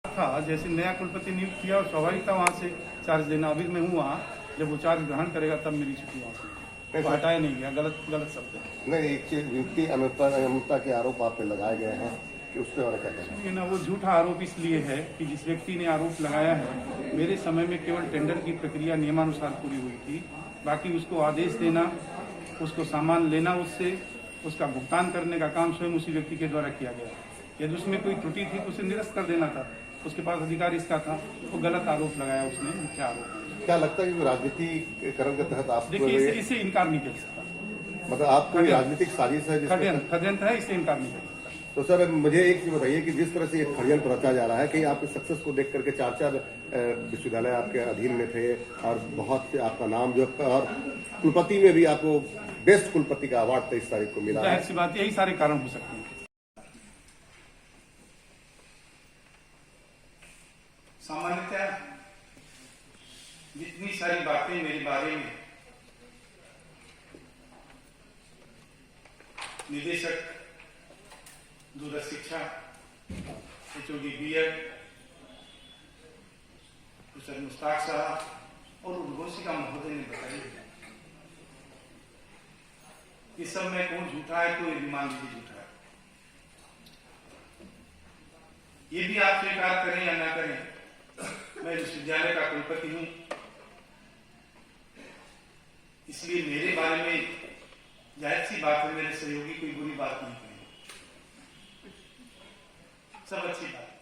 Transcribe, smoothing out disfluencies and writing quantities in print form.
था जैसे नया कुलपति नियुक्त किया और स्वाभाविक था वहाँ से चार्ज लेना। अभी मैं हूँ वहाँ, जब वो चार्ज ग्रहण करेगा तब मेरी छुट्टी वहाँ से हटाया नहीं गया। गलत शब्द है। नहीं, एक चीज व्यक्ति अनियमितता के आरोप आप पे लगाए गए हैं कि उस पर और क्या कहना है? ये ना वो झूठा आरोप इसलिए है कि जिस व्यक्ति ने आरोप लगाया है, मेरे समय में केवल टेंडर की प्रक्रिया नियमानुसार पूरी हुई थी। बाकी उसको आदेश देना, उसको सामान लेना, उससे उसका भुगतान करने का काम स्वयं उसी व्यक्ति के द्वारा किया गया। यदि उसमें कोई त्रुटि थी तो उसे निरस्त कर देना था। उसके पास अधिकार इसका था, वो गलत आरोप लगाया उसने, मुख्य आरोप। क्या लगता है कि राजनीतिकरण के तहत आप देखिए, इसे इनकार नहीं कर सकता। मतलब आप कोई राजनीतिक साजिश है षड्यंत्र है, इसे इनकार नहीं कर सकता। तो सर मुझे एक चीज बताइए कि जिस तरह से एक षड्यंत्र रचा जा रहा है कि आपके सक्सेस को देख करके 4 विश्वविद्यालय आपके अधीन में थे और बहुत से आपका नाम जो और कुलपति में भी आपको बेस्ट कुलपति का अवार्ड 23 तारीख को मिला है। ऐसी बात, यही सारे कारण हो सकते हैं। सामान्यतः जितनी सारी बातें मेरे बारे में निदेशक दूरस्थ शिक्षा HOD BEd प्रोफेसर मुश्ताक साहब और उद्घोषिका महोदय ने बताई, इस सब में कौन झूठा है तो ये भी मान लीजिए झूठा है। ये भी आप स्वीकार करें या ना करें, मैं विश्वविद्यालय का कुलपति हूं, इसलिए मेरे बारे में जाहिर सी बात है मेरे सहयोगी कोई बुरी बात नहीं करेंगे, सब अच्छी बात है।